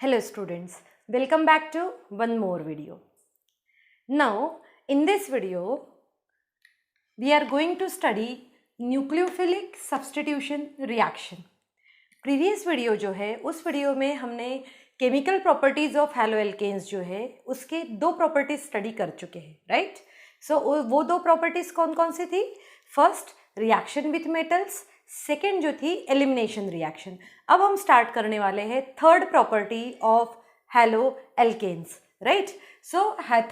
Hello students, welcome back to one more video. Now in this video we are going to study nucleophilic substitution reaction. Previous video जो है उस video में हमने chemical properties of हैलोएल्केन्स जो है उसके दो प्रॉपर्टीज स्टडी कर चुके हैं, राइट? सो वो दो प्रॉपर्टीज कौन कौन सी थी? First reaction with metals, second जो थी एलिमिनेशन रिएक्शन. अब हम स्टार्ट करने वाले हैं third property of haloalkanes, right? So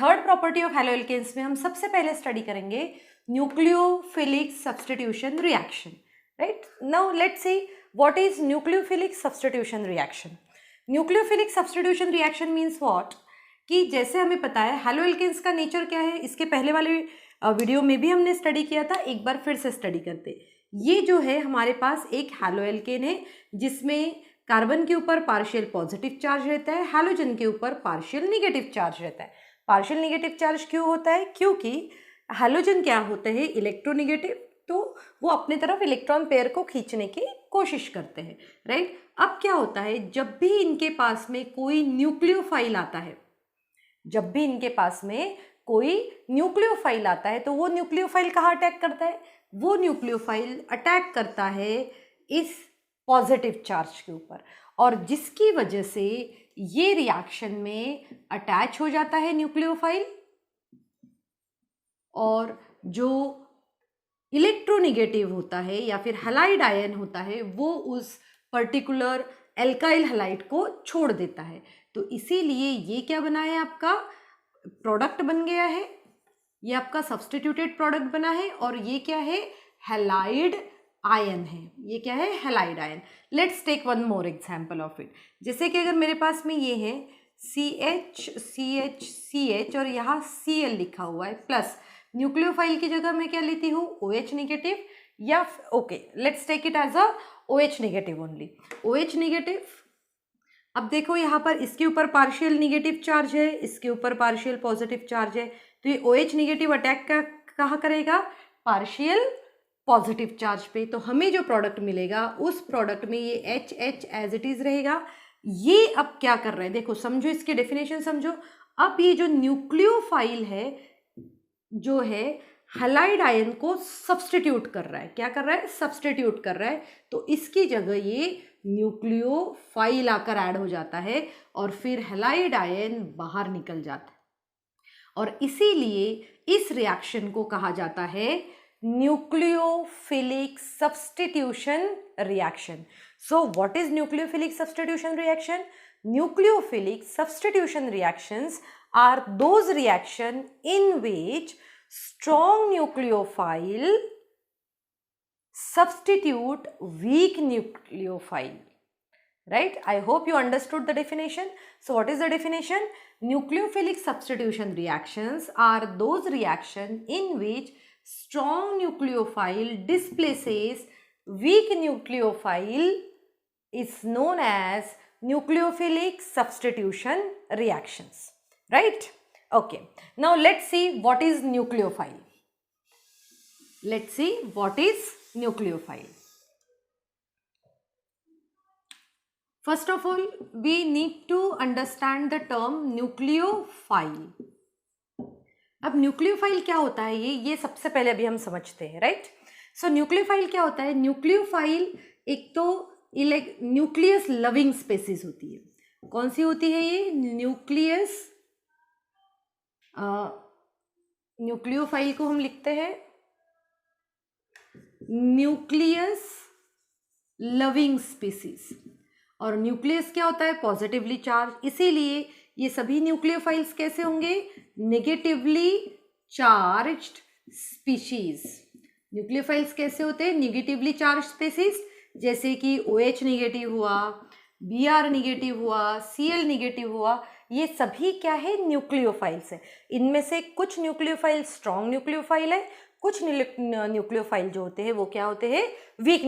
third property of haloalkanes में हम सबसे पहले स्टडी करेंगे nucleophilic substitution reaction, right? Now let's see what is nucleophilic substitution reaction. Nucleophilic substitution reaction means what? कि जैसे हमें पता है हैलोएल्केन्स का नेचर क्या है, इसके पहले वाले वीडियो में भी हमने स्टडी किया था, एक बार फिर से स्टडी करते. ये जो है हमारे पास एक हैलोएल्केन है जिसमें कार्बन के ऊपर पार्शियल पॉजिटिव चार्ज रहता है, हैलोजन के ऊपर पार्शियल नेगेटिव चार्ज रहता है. पार्शियल नेगेटिव चार्ज क्यों होता है? क्योंकि हैलोजन क्या होते हैं? इलेक्ट्रोनेगेटिव, तो वो अपने तरफ इलेक्ट्रॉन पेयर को खींचने की कोशिश करते हैं, राइट? अब क्या होता है, जब भी इनके पास में कोई न्यूक्लियोफाइल आता है, जब भी इनके पास में कोई न्यूक्लियोफाइल आता है तो वो न्यूक्लियोफाइल कहाँ अटैक करता है? वो न्यूक्लियोफाइल अटैक करता है इस पॉजिटिव चार्ज के ऊपर, और जिसकी वजह से ये रिएक्शन में अटैच हो जाता है न्यूक्लियोफाइल, और जो इलेक्ट्रोनेगेटिव होता है या फिर हैलाइड आयन होता है वो उस पर्टिकुलर एल्काइल हैलाइड को छोड़ देता है. तो इसीलिए ये क्या बना है, आपका प्रोडक्ट बन गया है, ये आपका सब्स्टिट्यूटेड प्रोडक्ट बना है, और ये क्या है? हैलाइड आयन है. ये क्या है? Halide ion. Let's take one more example of it. जैसे कि अगर मेरे पास में ये है CH CH CH और यहाँ Cl लिखा हुआ है प्लस, न्यूक्लियोफाइल की जगह मैं क्या लेती हूँ? OH नेगेटिव, या okay let's take it as a OH negative only. OH negative. अब देखो यहाँ पर इसके ऊपर पार्शियल नेगेटिव चार्ज है, इसके ऊपर पार्शियल पॉजिटिव चार्ज है, तो ये OH नेगेटिव अटैक का कहाँ करेगा? पार्शियल पॉजिटिव चार्ज पे. तो हमें जो प्रोडक्ट मिलेगा उस प्रोडक्ट में ये HH एज इट इज रहेगा. ये अब क्या कर रहा है, देखो समझो, इसके डेफिनेशन समझो. अब ये जो न्यूक्लियोफाइल है जो है हैलाइड आयन को सब्स्टिट्यूट कर रहा है. क्या कर रहा है? सब्स्टिट्यूट कर रहा है. तो इसकी जगह ये न्यूक्लियोफाइल आकर ऐड हो जाता है और फिर हैलाइड आयन बाहर निकल जाता है, और इसीलिए इस रिएक्शन को कहा जाता है nucleophilic substitution reaction. So what is nucleophilic substitution reaction? Nucleophilic substitution reactions are those reactions in which strong nucleophile substitute weak nucleophile. Right? I hope you understood the definition. So what is the definition? Nucleophilic substitution reactions are those reactions in which strong nucleophile displaces weak nucleophile, is known as nucleophilic substitution reactions, right? Okay, now let's see what is nucleophile. Let's see what is nucleophile. First of all, we need to understand the term nucleophile. अब nucleophile क्या होता है, ये सबसे पहले अभी हम समझते हैं, राइट? सो न्यूक्लियोफाइल क्या होता है? न्यूक्लियोफाइल एक तो न्यूक्लियस लविंग स्पेसीज होती है. कौन सी होती है ये? न्यूक्लियोफाइल को हम लिखते हैं न्यूक्लियस लविंग स्पीसीज, और न्यूक्लियस क्या होता है? Positively charge. इसीलिए ये सभी न्यूक्लियोफाइल्स कैसे होंगे? Negatively charged species. न्यूक्लियोफाइल्स कैसे होते हैं? नेगेटिवली चार्ज स्पीसीज, जैसे कि OH नेगेटिव हुआ, Br नेगेटिव हुआ, Cl नेगेटिव हुआ. ये सभी क्या है? न्यूक्लियोफाइल्स है. इनमें से कुछ न्यूक्लियोफाइल स्ट्रॉन्ग न्यूक्लियोफाइल है, कुछ न्यूक्लियोफाइल जो होते हैं वो क्या होते हैं? वीक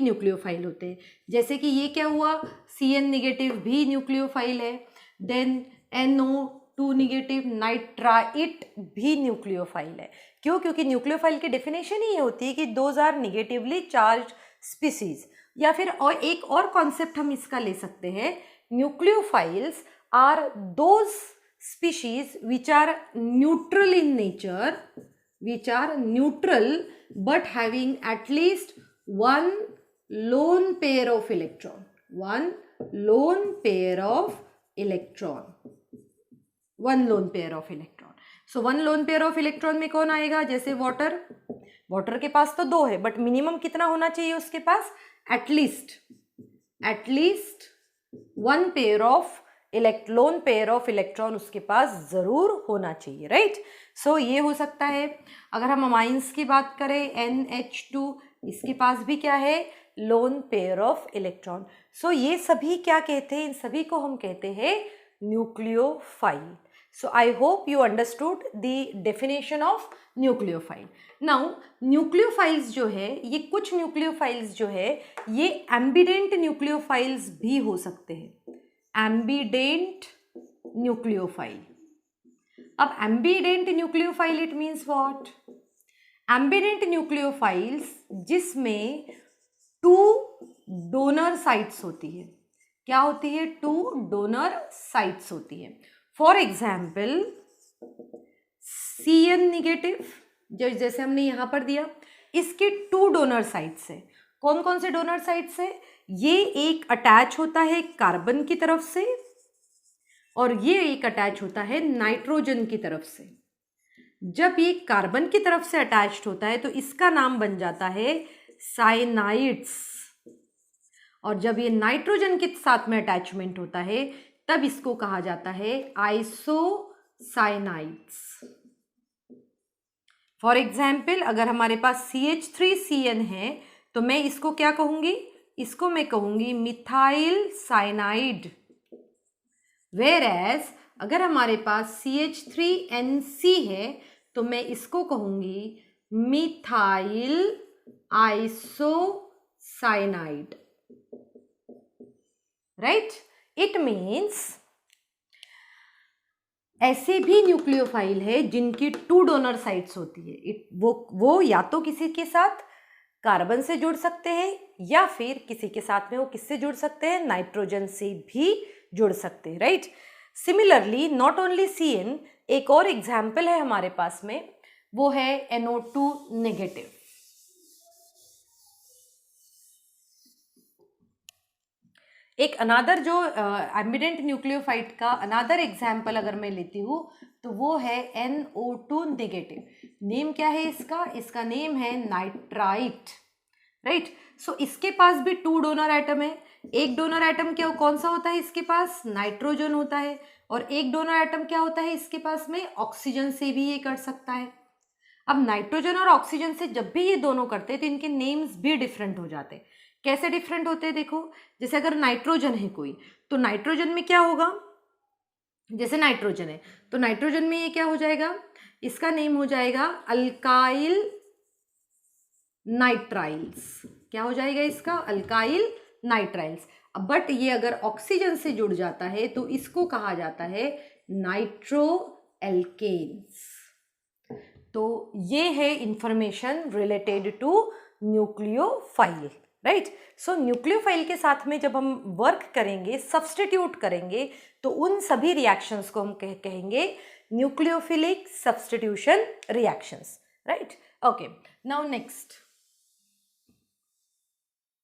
न्यूक्लियोफाइल होते हैं. जैसे कि ये क्या हुआ? Cn नेगेटिव भी न्यूक्लियोफाइल है. देन NO2 नेगेटिव नाइट्राइट भी न्यूक्लियोफाइल है. क्यों? क्योंकि न्यूक्लियोफाइल की डेफिनेशन ही ये होती है कि those are negatively charged species. या फिर और एक और कॉन्सेप्ट हम इसका ले सकते हैं, nucleophiles are those species which are neutral in nature, which are neutral but having at least one lone pair of electron, one lone pair of electron, one lone pair of electron. So one lone pair of electron में कौन आएगा? जैसे water, water के पास तो 2 है, but minimum कितना होना चाहिए उसके पास? At least one pair of lone pair of electron उसके पास जरूर होना चाहिए, राइट? सो ये हो सकता है. अगर हम अमाइंस की बात करें, NH2, इसके पास भी क्या है? Lone pair of electron. So ये सभी क्या कहते हैं? इन सभी को हम कहते हैं nucleophile. So I hope you understood the definition of nucleophile. Now nucleophiles जो है, ये कुछ nucleophiles जो है ये ambident nucleophiles भी हो सकते हैं. Ambident nucleophile. अब ambident nucleophile it means what? Ambident nucleophiles जिसमें 2 donor sites होती है. क्या होती है? 2 donor sites होती है. फॉर एग्जाम्पल CN निगेटिव, जैसे हमने यहाँ पर दिया, इसके 2 डोनर साइट्स है. कौन कौन से डोनर साइट्स है? ये एक अटैच होता है कार्बन की तरफ से और ये एक अटैच होता है नाइट्रोजन की तरफ से. जब ये कार्बन की तरफ से अटैच्ड होता है तो इसका नाम बन जाता है साइनाइड्स, और जब ये नाइट्रोजन के साथ में अटैचमेंट होता है तब इसको कहा जाता है आइसोसाइनाइड्स. फॉर एग्जाम्पल अगर हमारे पास CH3CN है तो मैं इसको क्या कहूंगी? इसको मैं कहूंगी मिथाइल साइनाइड. वेयर एज अगर हमारे पास CH3NC है तो मैं इसको कहूंगी methyl isocyanide, right? It means ऐसे भी न्यूक्लियोफाइल है जिनकी 2 डोनर साइट्स होती है. वो या तो किसी के साथ कार्बन से जुड़ सकते हैं या फिर किसी के साथ में वो किससे जुड़ सकते हैं? नाइट्रोजन से भी जुड़ सकते हैं, right? Similarly not only CN, एक और एग्जाम्पल है हमारे पास में, वो है NO2 नेगेटिव. एक अनादर जो एम्बिडेंट न्यूक्लियोफाइट का अनादर एग्जाम्पल अगर मैं लेती हूँ तो वो है NO2 नेगेटिव. नेम क्या है इसका? इसका नेम है नाइट्राइट, राइट? सो इसके पास भी 2 डोनर एटम है. एक डोनर एटम क्या कौन सा होता है इसके पास? नाइट्रोजन होता है. और एक डोनर एटम क्या होता है इसके पास में? ऑक्सीजन से भी ये कर सकता है. अब नाइट्रोजन और ऑक्सीजन से जब भी ये दोनों करते हैं तो इनके नेम्स भी डिफरेंट हो जाते हैं. कैसे डिफरेंट होते हैं? देखो, जैसे अगर नाइट्रोजन है कोई तो नाइट्रोजन में क्या होगा? जैसे नाइट्रोजन है तो नाइट्रोजन में ये क्या हो जाएगा? इसका नेम हो जाएगा अल्काइल नाइट्राइल्स. क्या हो जाएगा इसका? Alkyl nitriles. बट ये अगर ऑक्सीजन से जुड़ जाता है तो इसको कहा जाता है नाइट्रो एल्केन्स. तो ये है information related to nucleophile, right? So nucleophile के साथ में जब हम वर्क करेंगे, सब्स्टिट्यूट करेंगे, तो उन सभी रिएक्शंस को हम कहेंगे nucleophilic substitution reactions, right? Okay, now next